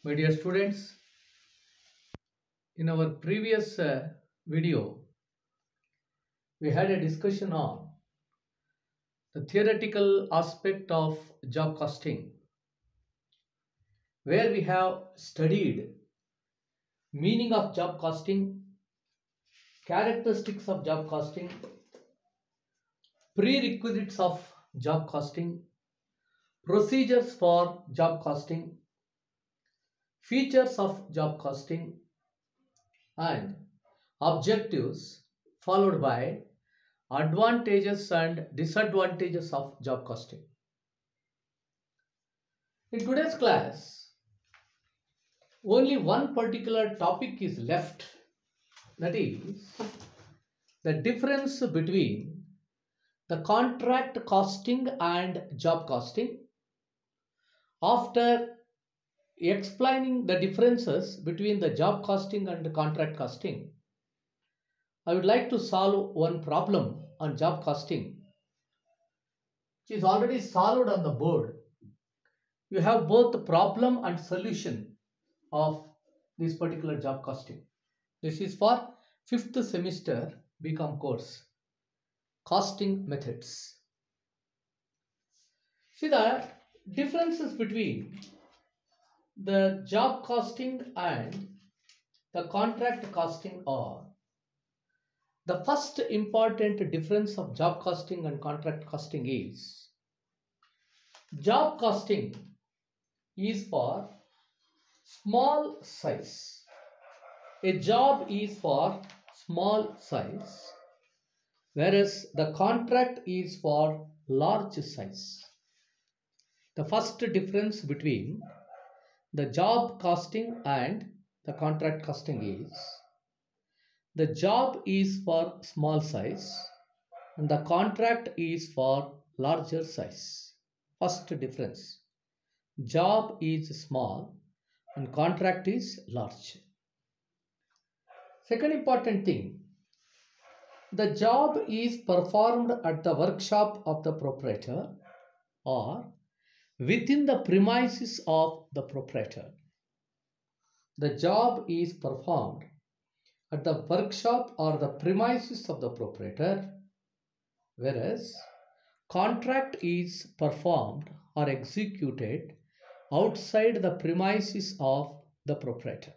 My dear students, in our previous video, we had a discussion on the theoretical aspect of job costing, where we have studied meaning of job costing, characteristics of job costing, prerequisites of job costing, procedures for job costing, features of job costing, and objectives, followed by advantages and disadvantages of job costing. In today's class, only one particular topic is left, that is the difference between the contract costing and job costing. After explaining the differences between the job costing and the contract costing, I would like to solve one problem on job costing, which is already solved on the board. You have both the problem and solution of this particular job costing. This is for 5th semester BCom course, costing methods. See the differences between the job costing and the contract costing are: the first important difference of job costing and contract costing is job costing is for small size. A job is for small size, whereas the contract is for large size. The first difference between the job costing and the contract costing is the job is for small size and the contract is for larger size. First difference: job is small and contract is large. Second important thing, the job is performed at the workshop of the proprietor or within the premises of the proprietor. The job is performed at the workshop or the premises of the proprietor, whereas contract is performed or executed outside the premises of the proprietor.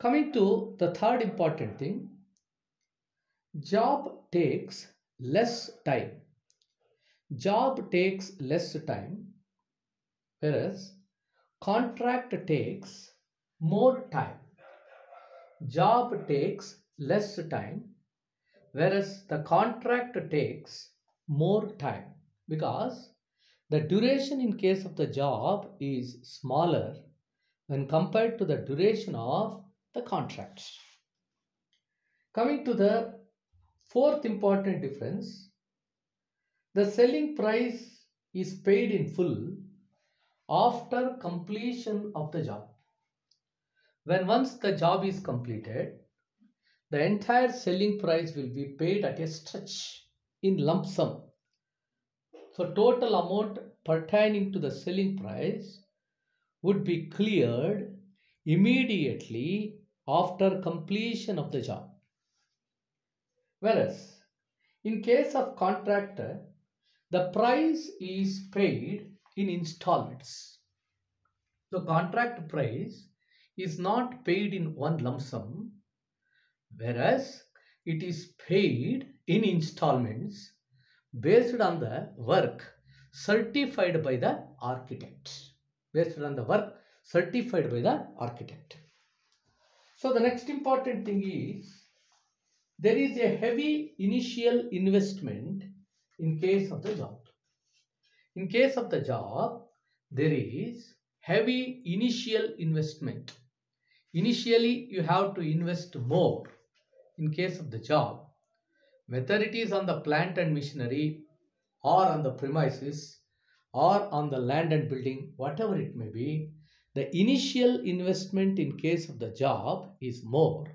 Coming to the third important thing, job takes less time. Job takes less time, whereas contract takes more time. Job takes less time, whereas the contract takes more time, because the duration in case of the job is smaller when compared to the duration of the contract. Coming to the fourth important difference, the selling price is paid in full after completion of the job. When once the job is completed, the entire selling price will be paid at a stretch in lump sum. So total amount pertaining to the selling price would be cleared immediately after completion of the job. Whereas in case of contractor, the price is paid in installments. The contract price is not paid in one lump sum, whereas it is paid in installments based on the work certified by the architect. Based on the work certified by the architect. So the next important thing is there is a heavy initial investment in case of the job. In case of the job, there is heavy initial investment. Initially, you have to invest more in case of the job, whether it is on the plant and machinery or on the premises or on the land and building, whatever it may be. The initial investment in case of the job is more,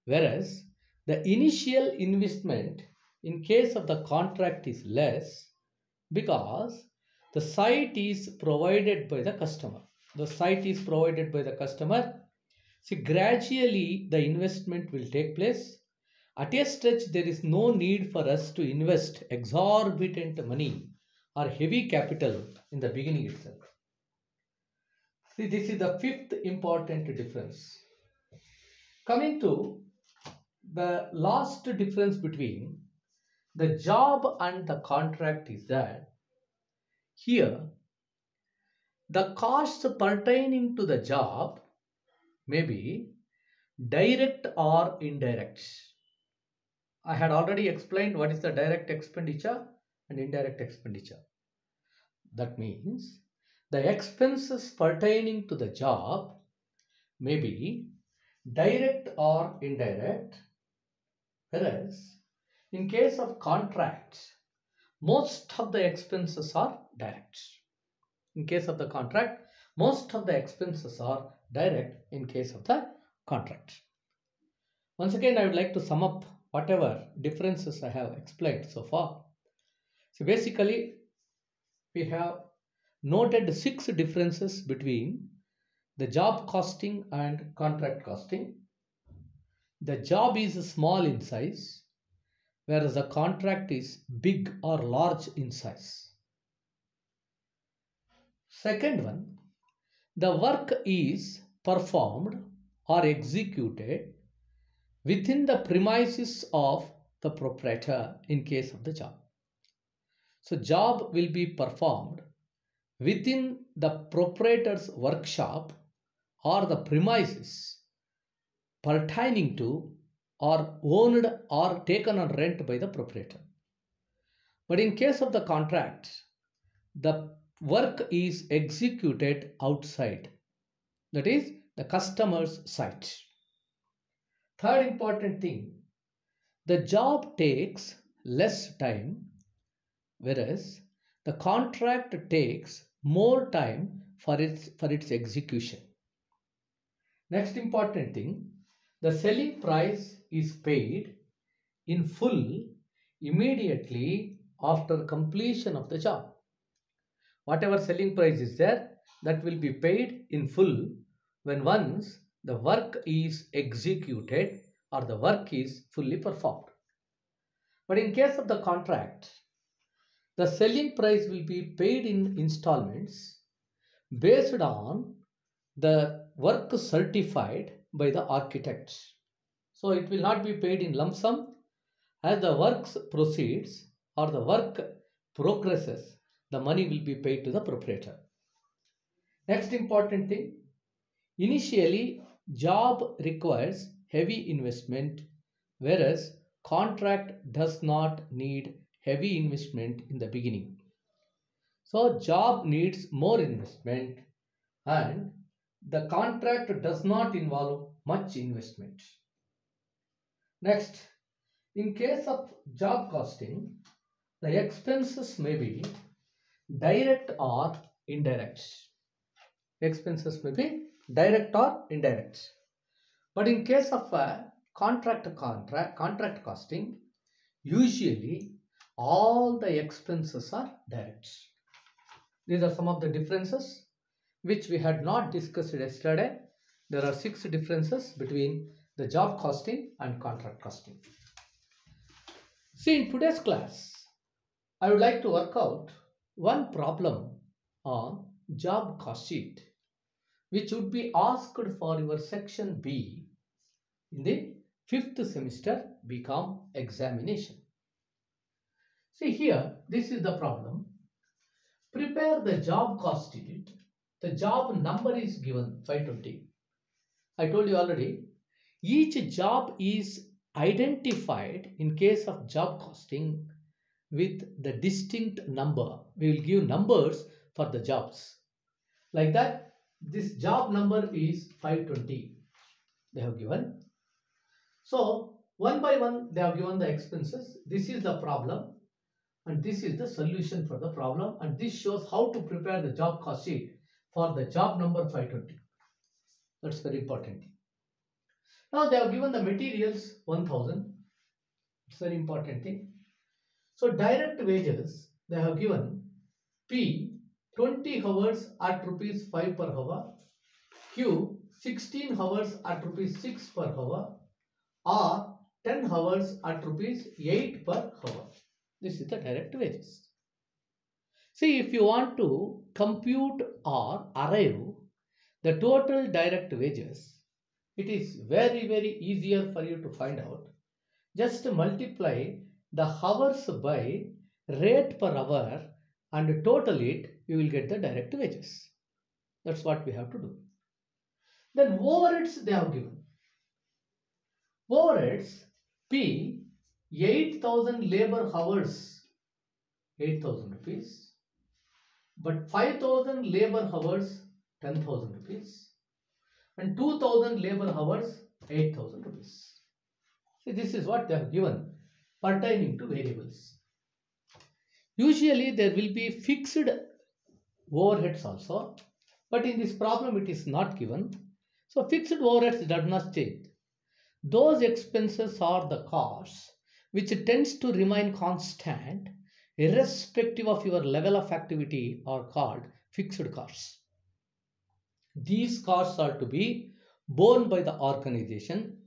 whereas the initial investment in case of the contract is less, because the site is provided by the customer. The site is provided by the customer. See, gradually the investment will take place. At a stretch, there is no need for us to invest exorbitant money or heavy capital in the beginning itself. See, this is the fifth important difference. Coming to the last difference between the job and the contract is that here the costs pertaining to the job may be direct or indirect. I had already explained what is the direct expenditure and indirect expenditure. That means the expenses pertaining to the job may be direct or indirect, whereas in case of contracts, most of the expenses are direct. In case of the contract, most of the expenses are direct in case of the contract. Once again, I would like to sum up whatever differences I have explained so far. So basically, we have noted 6 differences between the job costing and contract costing. The job is small in size, whereas the contract is big or large in size. Second one, the work is performed or executed within the premises of the proprietor in case of the job. So job will be performed within the proprietor's workshop or the premises pertaining to or owned or taken on rent by the proprietor. But in case of the contract, the work is executed outside, that is the customer's site. Third important thing, the job takes less time, whereas the contract takes more time for its execution. Next important thing, the selling price is paid in full immediately after completion of the job. Whatever selling price is there, that will be paid in full when once the work is executed or the work is fully performed. But in case of the contract, the selling price will be paid in installments based on the work certified by the architect. So it will not be paid in lump sum. As the work proceeds or the work progresses, the money will be paid to the proprietor. Next important thing, initially job requires heavy investment, whereas contract does not need heavy investment in the beginning. So job needs more investment and the contract does not involve much investment. Next, in case of job costing, the expenses may be direct or indirect. Expenses may be direct or indirect. But in case of a contract costing, usually all the expenses are direct. These are some of the differences which we had not discussed yesterday. There are 6 differences between the job costing and contract costing. See, in today's class, I would like to work out one problem on job cost sheet, which would be asked for your section B in the 5th semester BCom examination. See here, this is the problem. Prepare the job cost sheet. The job number is given 520. I told you already, each job is identified in case of job costing with the distinct number. We will give numbers for the jobs. Like that, this job number is 520. They have given. So, one by one, they have given the expenses. This is the problem and this is the solution for the problem, and this shows how to prepare the job cost sheet for the job number 520. That's very important. Now they have given the materials 1000. It's very important thing. So direct wages, they have given P 20 hours at rupees 5 per hour. Q 16 hours at rupees 6 per hour, or 10 hours at rupees 8 per hour. This is the direct wages. See, if you want to compute or arrive the total direct wages, it is very easier for you to find out. Just multiply the hours by rate per hour and total it, you will get the direct wages. That's what we have to do. Then overheads they have given. Overheads P 8,000 labor hours, 8,000 rupees, but 5,000 labor hours, 10,000 rupees, and 2,000 labor hours, 8,000 rupees. See, this is what they have given pertaining to variables. Usually there will be fixed overheads also, but in this problem it is not given. So fixed overheads does not change. Those expenses are the costs which tends to remain constant irrespective of your level of activity are called fixed costs. These costs are to be borne by the organization.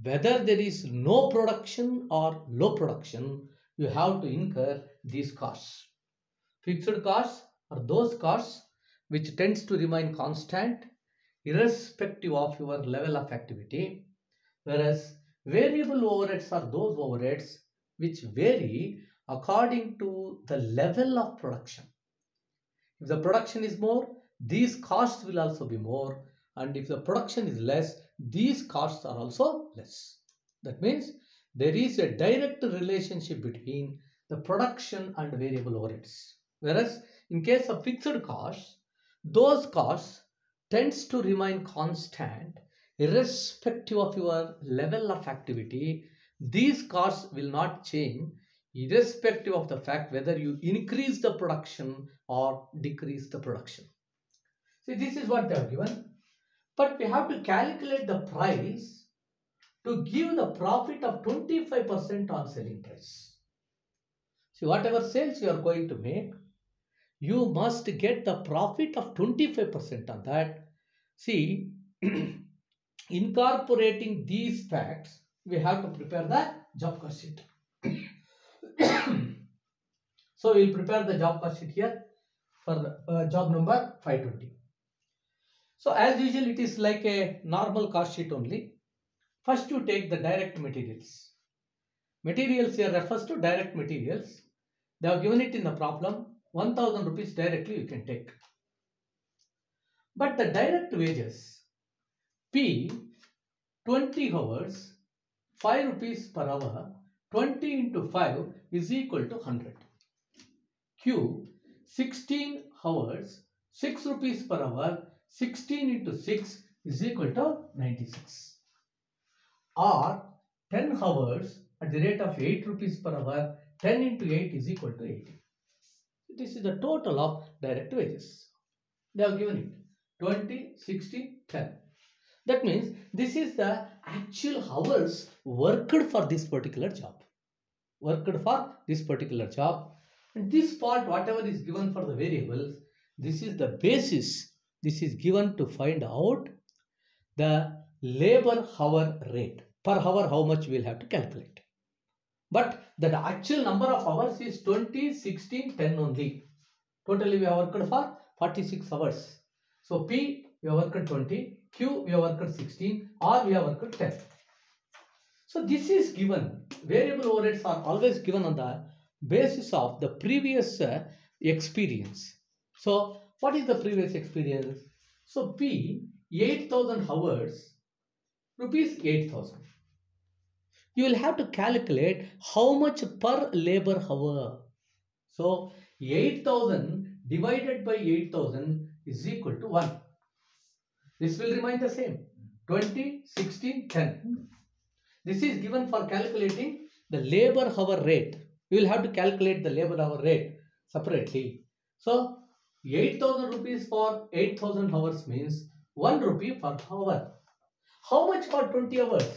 Whether there is no production or low production, you have to incur these costs. Fixed costs are those costs which tends to remain constant irrespective of your level of activity, whereas variable overheads are those overheads which vary according to the level of production. If the production is more, these costs will also be more, and if the production is less, these costs are also less. That means there is a direct relationship between the production and variable overheads. Whereas in case of fixed costs, those costs tends to remain constant irrespective of your level of activity. These costs will not change irrespective of the fact whether you increase the production or decrease the production. See, this is what they have given, but we have to calculate the price to give the profit of 25% on selling price. See, whatever sales you are going to make, you must get the profit of 25% on that. See, incorporating these facts, we have to prepare the job cost sheet. So we will prepare the job cost sheet here for job number 520. So as usual, it is like a normal cost sheet only. First you take the direct materials. Materials here refers to direct materials. They have given it in the problem. 1000 rupees directly you can take. But the direct wages P 20 hours 5 rupees per hour, 20 into 5 is equal to 100. Q 16 hours 6 rupees per hour, 16 into 6 is equal to 96. Or 10 hours at the rate of 8 rupees per hour, 10 into 8 is equal to 80. This is the total of direct wages. They have given it 20, 60, 10. That means this is the actual hours worked for this particular job. Worked for this particular job. And this part, whatever is given for the variables, this is the basis. This is given to find out the labor hour rate. Per hour, how much we will have to calculate. But the actual number of hours is 20, 16, 10 only. Totally we have worked for 46 hours. So P we have worked 20, Q we have worked 16, R we have worked 10. So this is given. Variable overheads are always given on the basis of the previous experience. So what is the previous experience? So P 8,000 hours, rupees 8,000. You will have to calculate how much per labor hour. So 8,000 divided by 8,000 is equal to 1. This will remain the same. 20, 16, 10. This is given for calculating the labor hour rate. You will have to calculate the labor hour rate separately. So 8,000 rupees for 8,000 hours means 1 rupee per hour. How much for 20 hours?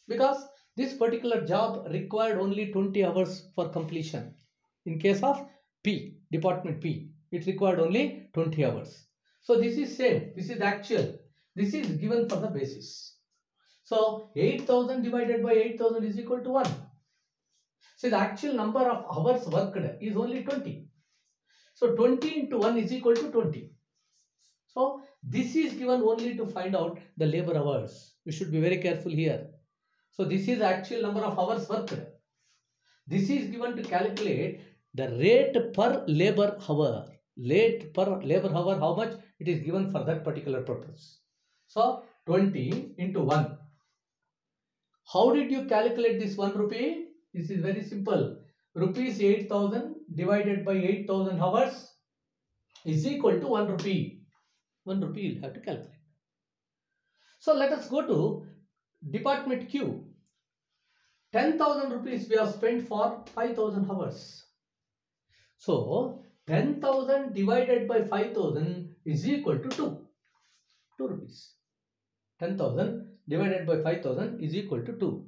Because this particular job required only 20 hours for completion. In case of P, department P. It required only 20 hours. So this is same. This is actual. This is given for the basis. So 8000 divided by 8000 is equal to 1. So the actual number of hours worked is only 20. So 20 into 1 is equal to 20. So this is given only to find out the labor hours. You should be very careful here. So this is the actual number of hours worked. This is given to calculate the rate per labor hour. Rate per labor hour, how much it is given for that particular purpose. So 20 into 1. How did you calculate this 1 rupee? This is very simple. Rupees 8000 divided by 8000 hours is equal to 1 rupee. 1 rupee you will have to calculate. So let us go to department Q. 10,000 rupees we have spent for 5,000 hours. So 10,000 divided by 5,000 is equal to 2 rupees. 10,000 divided by 5,000 is equal to 2.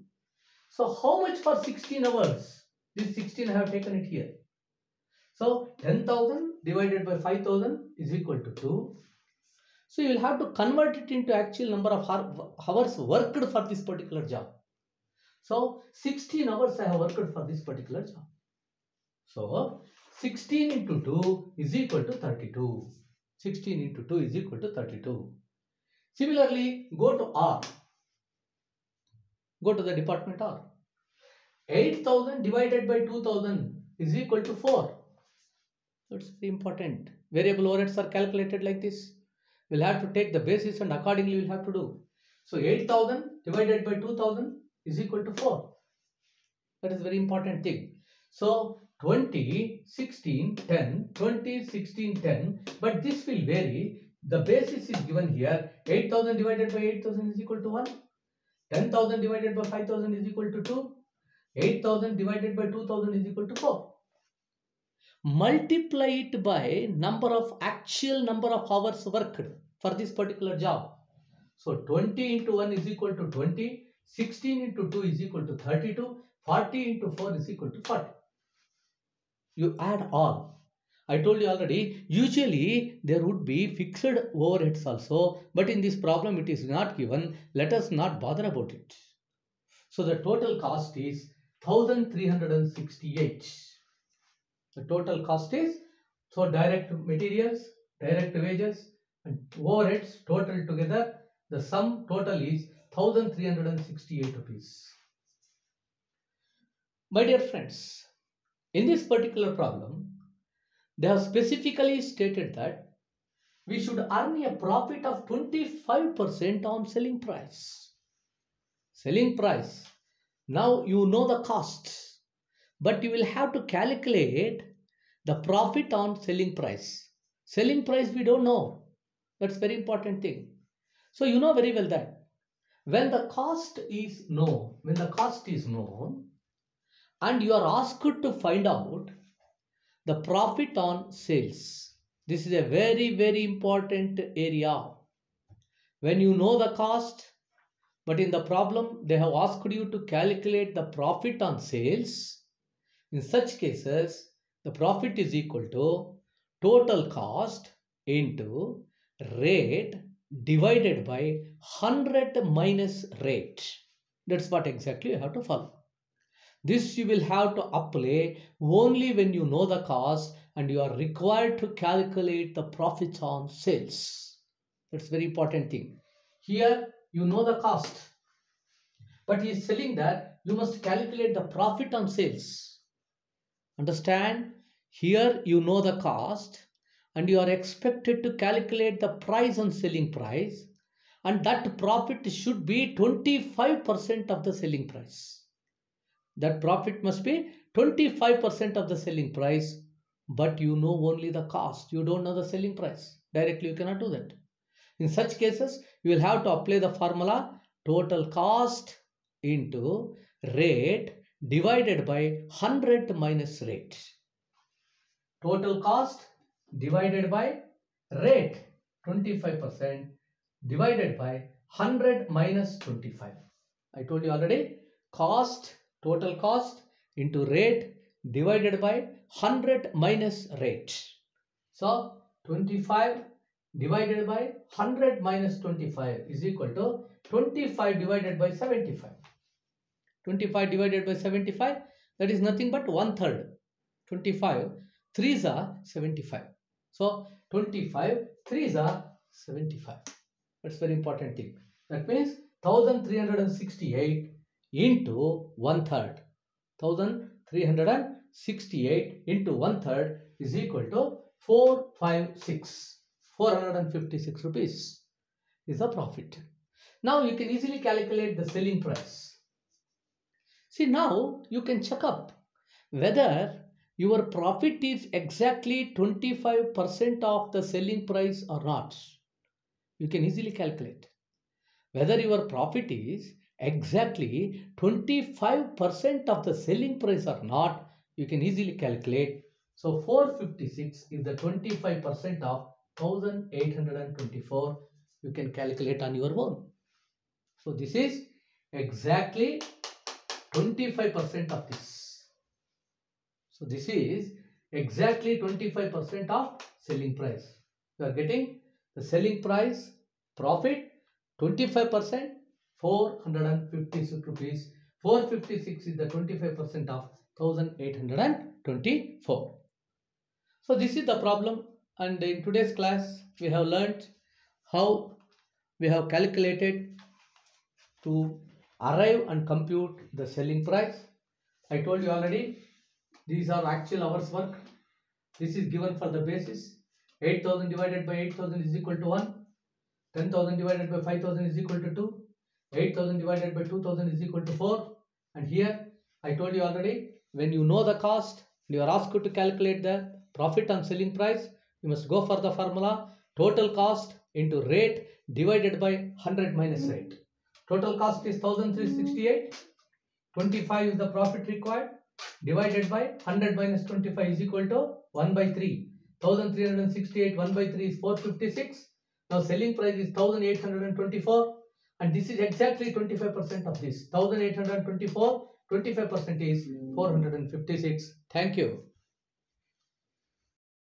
So how much for 16 hours? This 16 I have taken it here. So 10,000 divided by 5,000 is equal to 2. So you will have to convert it into actual number of hours worked for this particular job. So 16 hours I have worked for this particular job. So 16 into 2 is equal to 32. 16 into 2 is equal to 32. Similarly, go to R. Go to the department R. 8,000 divided by 2,000 is equal to 4. That's very important. Variable overheads are calculated like this. We'll have to take the basis and accordingly we'll have to do. So 8,000 divided by 2,000 is equal to 4. That is very important thing. So 20, 16, 10, 20, 16, 10. But this will vary. The basis is given here. 8,000 divided by 8,000 is equal to 1. 10,000 divided by 5,000 is equal to 2. 8,000 divided by 2,000 is equal to 4. Multiply it by actual number of hours worked for this particular job. So 20 into 1 is equal to 20. 16 into 2 is equal to 32. 40 into 4 is equal to 40. You add all. I told you already, usually there would be fixed overheads also, but in this problem it is not given. Let us not bother about it. So the total cost is 1,368. The total cost is, so direct materials, direct wages and overheads total together, the sum total is 1,368 rupees. My dear friends, in this particular problem, they have specifically stated that we should earn a profit of 25% on selling price. Selling price. Now you know the costs, but you will have to calculate the profit on selling price. Selling price we don't know. That's very important thing. So you know very well that when the cost is known, and you are asked to find out the profit on sales. This is a very, very important area. When you know the cost, but in the problem they have asked you to calculate the profit on sales. In such cases, the profit is equal to total cost into rate divided by 100 minus rate. That's what exactly you have to follow. This you will have to apply only when you know the cost and you are required to calculate the profits on sales. That's very important thing. Here you know the cost, but he is telling that you must calculate the profit on sales. Understand? Here you know the cost and you are expected to calculate the price on selling price, and that profit should be 25% of the selling price. That profit must be 25% of the selling price, but you know only the cost. You don't know the selling price. Directly you cannot do that. In such cases, you will have to apply the formula total cost into rate divided by 100 minus rate. Total cost divided by rate 25% divided by 100 minus 25. I told you already, cost, total cost into rate divided by 100 minus rate. So 25 divided by 100 minus 25 is equal to 25 divided by 75. 25 divided by 75, that is nothing but 1/3. 25 3s are 75. So 25 3s are 75. That's very important thing. That means 1368 into 1/3. 1368 into 1/3 is equal to 456. 456 rupees is the profit. Now you can easily calculate the selling price. See, now you can check up whether your profit is exactly 25% of the selling price or not. You can easily calculate whether your profit is exactly 25% of the selling price or not. You can easily calculate. So 456 is the 25% of 1824. You can calculate on your own. So this is exactly 25% of this. So this is exactly 25% of selling price. You are getting the selling price profit 25%, 456 rupees. 456 is the 25% of 1824. So this is the problem, and in today's class we have learnt how we have calculated to arrive and compute the selling price. I told you already, these are actual hours work. This is given for the basis. 8,000 divided by 8,000 is equal to 1. 10,000 divided by 5,000 is equal to 2. 8,000 divided by 2,000 is equal to 4. And here I told you already, when you know the cost, you are asked to calculate the profit on selling price, you must go for the formula total cost into rate divided by 100 minus rate. Total cost is 1368. 25 is the profit required, divided by 100 minus 25 is equal to 1 by 3. 1368 1 by 3 is 456. Now selling price is 1824, and this is exactly 25% of this. 1824, 25% is 456. Thank you.